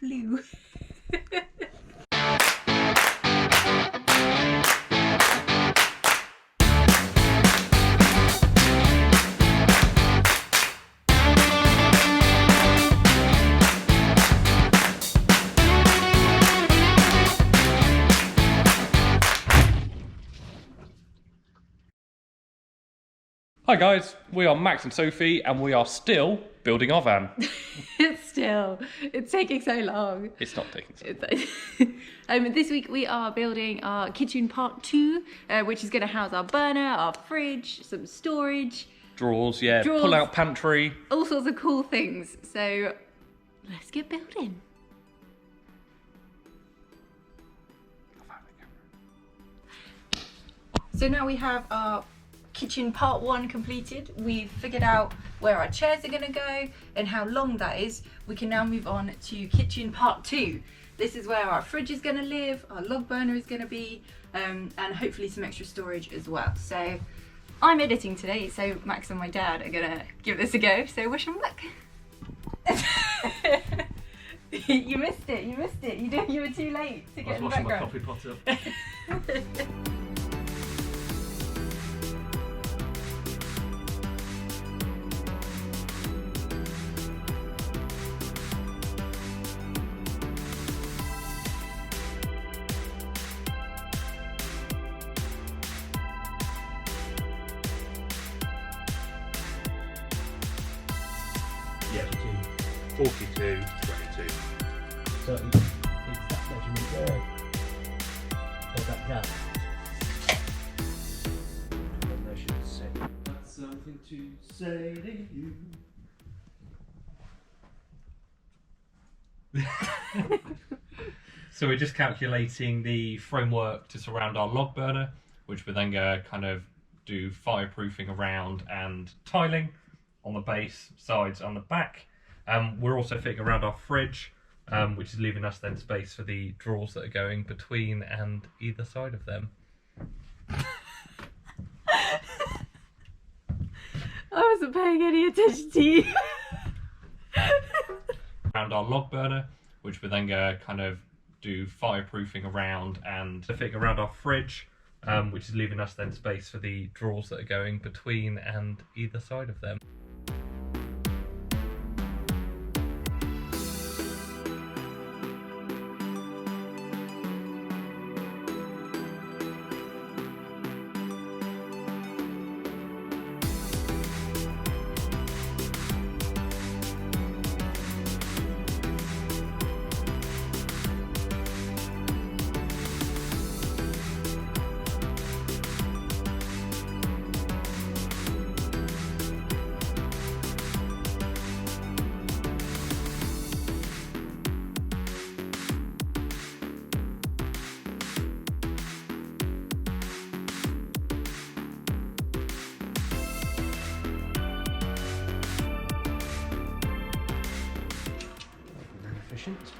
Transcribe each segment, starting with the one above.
flew. Hi guys, we are Max and Sophie and we are still building our van. It's taking so long. It's not taking so long. This week we are building our kitchen part 2, which is going to house our burner, our fridge, some storage. Drawers, yeah, pull out pantry. All sorts of cool things. So let's get building. So now we have our kitchen part 1 completed. We've figured out where our chairs are going to go and how long that is. We can now move on to kitchen part 2. This is where our fridge is going to live, our log burner is going to be, and hopefully some extra storage as well. So I'm editing today, so Max and my dad are going to give this a go, so wish them luck. You missed it. You were too late to get in the background. I was washing my coffee pot up. Yeah, 42, 22. So it's that measurement there. Or that gap. And I should say, that's something to say to you. So we're just calculating the framework to surround our log burner, which we're then going to kind of do fireproofing around and tiling on the base, sides and the back. We're also fitting around our fridge, which is leaving us then space for the drawers that are going between and either side of them. I wasn't paying any attention to you. Around our log burner, which we're then going to kind of do fireproofing around and fitting around our fridge, which is leaving us then space for the drawers that are going between and either side of them.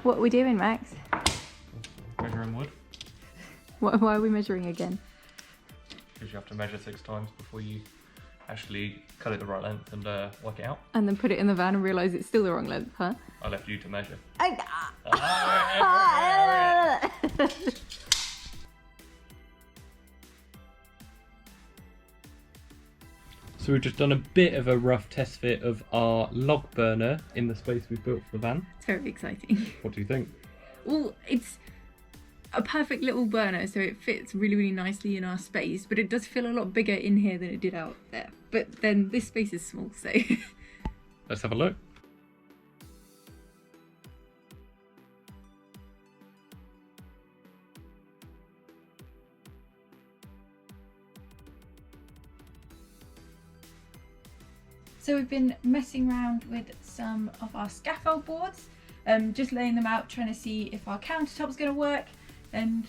What are we doing, Max? Measuring wood, Why are we measuring again? because you have to measure 6 times before you actually cut it the right length and work it out. And then put it in the van and realise it's still the wrong length, huh? I left you to measure. So we've just done a bit of a rough test fit of our log burner in the space we've built for the van. It's very exciting. What do you think? Well, it's a perfect little burner, so it fits really, really nicely in our space, but it does feel a lot bigger in here than it did out there. But then this space is small, so... Let's have a look. So we've been messing around with some of our scaffold boards, just laying them out, trying to see if our countertop's going to work, and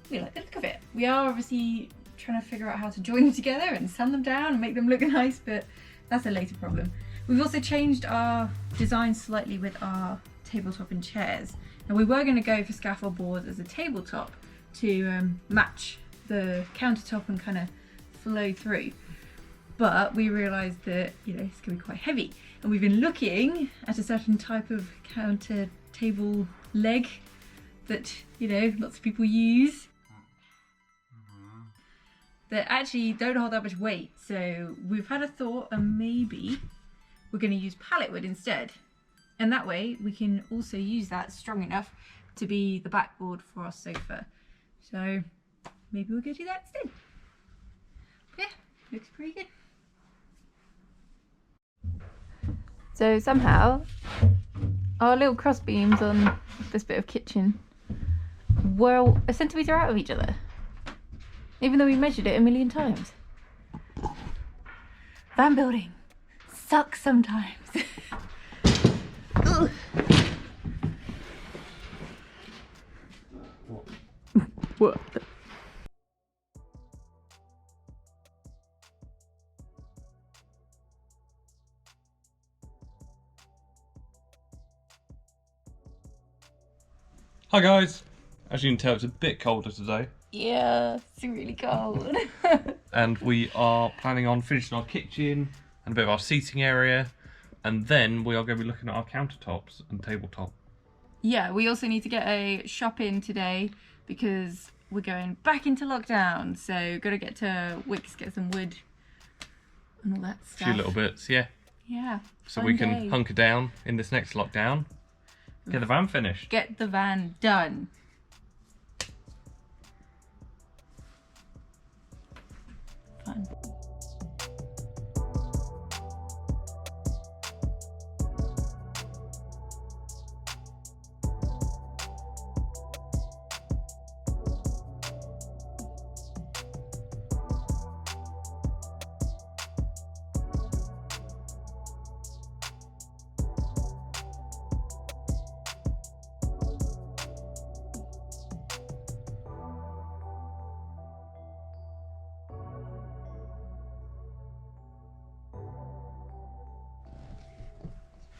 we like the look of it. We are obviously trying to figure out how to join them together and sand them down and make them look nice, but that's a later problem. We've also changed our design slightly with our tabletop and chairs. And we were going to go for scaffold boards as a tabletop to match the countertop and kind of flow through. But we realised that, you know, it's going to be quite heavy. And we've been looking at a certain type of counter table leg that, you know, lots of people use. That actually don't hold that much weight. So we've had a thought, and maybe we're going to use pallet wood instead. And that way we can also use that strong enough to be the backboard for our sofa. So maybe we'll go do that instead. Yeah, looks pretty good. So somehow our little cross beams on this bit of kitchen were a centimetre out of each other, even though we measured it a million times. Van building sucks sometimes. What? Hi guys! As you can tell, it's a bit colder today. Yeah, it's really cold. And we are planning on finishing our kitchen and a bit of our seating area. And then we are going to be looking at our countertops and tabletop. Yeah, we also need to get a shop in today because we're going back into lockdown. So got to get to Wickes, get some wood and all that A stuff. few little bits, yeah. Yeah. So we can hunker down in this next lockdown. Get the van finished. Get the van done. Fun.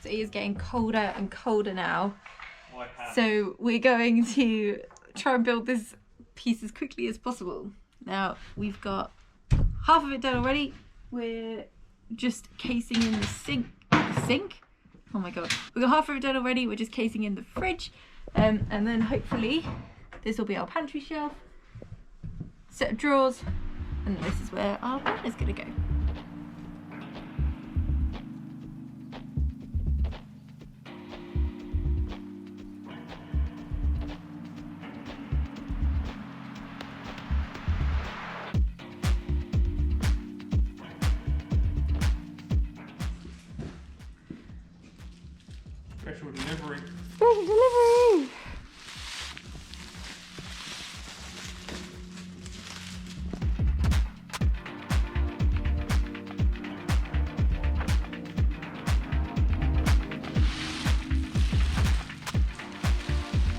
So it is getting colder and colder now. So we're going to try and build this piece as quickly as possible. Now we've got half of it done already. We're just casing in the sink. Oh my god. We've got half of it done already. We're just casing in the fridge. And then hopefully this will be our pantry shelf, set of drawers, and this is where our van is going to go. Special delivery. Special delivery!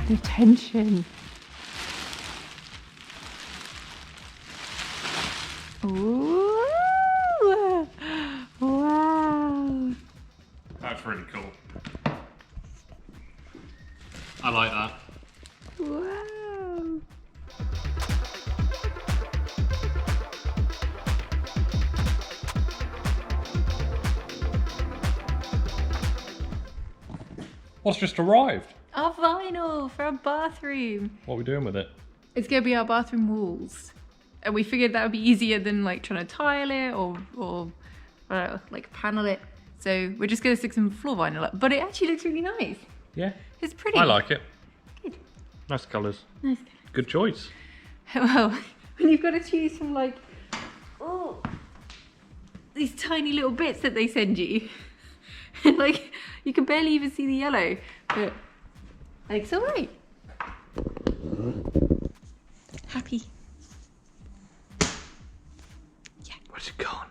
The tension. Ooh! Wow! That's really cool. I like that. Wow! What's just arrived? Our vinyl for our bathroom. What are we doing with it? It's gonna be our bathroom walls, and we figured that would be easier than like trying to tile it or like panel it. So we're just gonna stick some floor vinyl up, but it actually looks really nice. Yeah. It's pretty. I like it. Good. Nice colours. Nice. Good choice. Well, when you've got to choose from like, oh, these tiny little bits that they send you, and like you can barely even see the yellow, but like it's alright. Happy. Yeah. Where's it gone?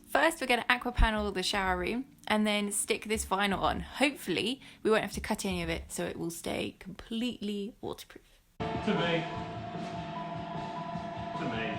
First, we're going to aqua panel the shower room and then stick this vinyl on. Hopefully, we won't have to cut any of it, so it will stay completely waterproof. To me. To me.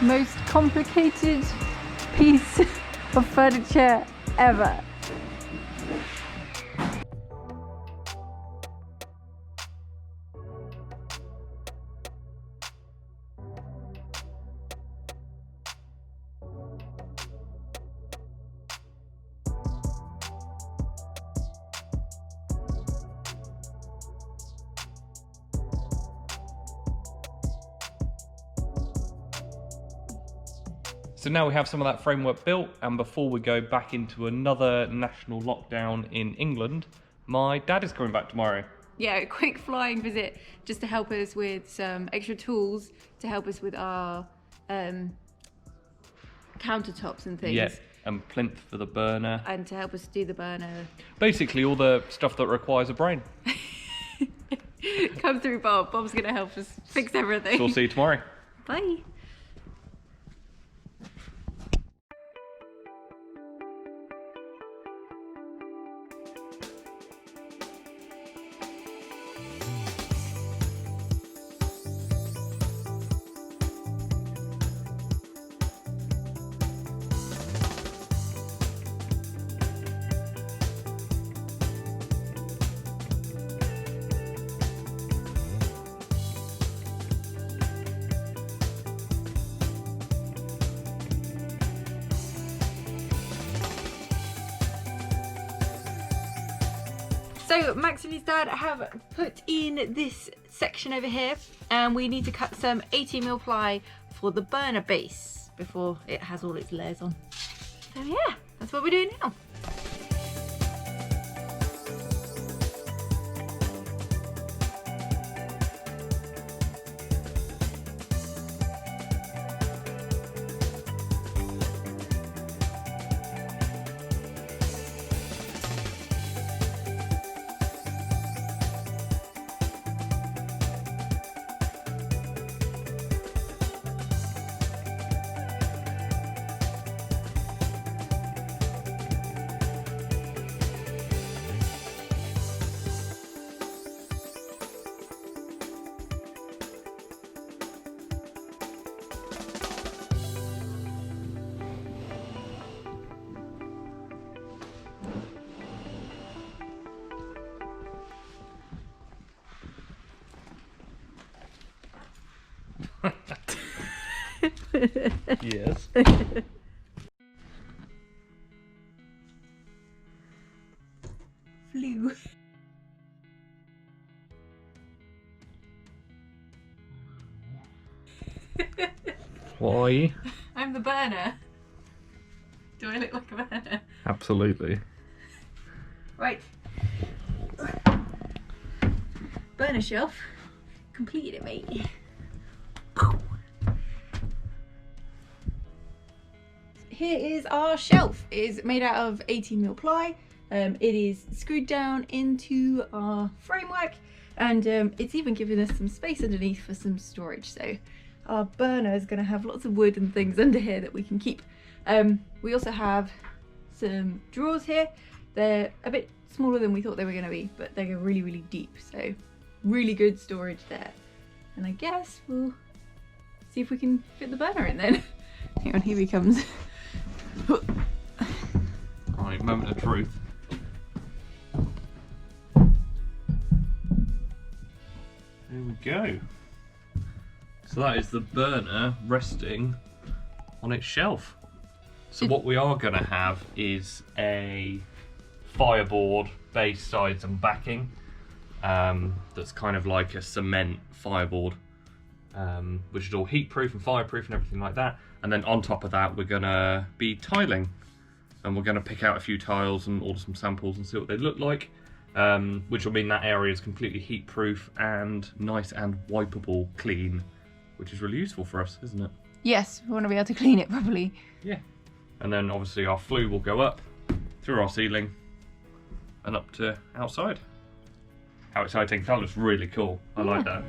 most complicated piece of furniture ever. So now we have some of that framework built, and before we go back into another national lockdown in England, my dad is coming back tomorrow. Yeah, a quick flying visit just to help us with some extra tools to help us with our countertops and things. Yeah, and plinth for the burner. And to help us do the burner. Basically all the stuff that requires a brain. Come through Bob. Bob's going to help us fix everything. So we'll see you tomorrow. Bye. So Max and his dad have put in this section over here, and we need to cut some 18mm ply for the burner base before it has all its layers on. So yeah, that's what we're doing now. Yes. Flew. Why? I'm the burner. Do I look like a burner? Absolutely. Right. Burner shelf. Completed it, mate. Here is our shelf. It is made out of 18mm ply. It is screwed down into our framework, and it's even given us some space underneath for some storage. So our burner is going to have lots of wood and things under here that we can keep. We also have some drawers here. They're a bit smaller than we thought they were going to be, but they go really, really deep. So really good storage there. And I guess we'll see if we can fit the burner in then. Hang on, here he comes. Right, moment of truth. There we go. So that is the burner resting on its shelf. So what we are going to have is a fireboard base, sides and backing. That's kind of like a cement fireboard, which is all heat proof and fireproof and everything like that. And then on top of that, we're gonna be tiling, and we're gonna pick out a few tiles and order some samples and see what they look like, which will mean that area is completely heat proof and nice and wipeable clean, which is really useful for us, isn't it? Yes, we want to be able to clean it properly. Yeah. And then obviously our flue will go up through our ceiling and up to outside. How exciting. That looks really cool. I like that.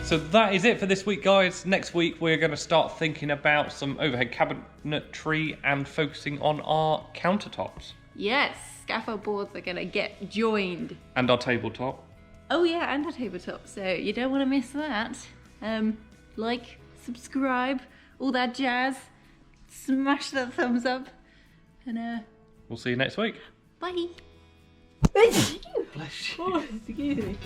So that is it for this week, guys. Next week we're going to start thinking about some overhead cabinetry and focusing on our countertops. Yes, scaffold boards are going to get joined. And our tabletop. Oh yeah, and a tabletop, so you don't want to miss that. Like, subscribe, all that jazz. Smash that thumbs up, and We'll see you next week. bye. Bless you. Oh, excuse me.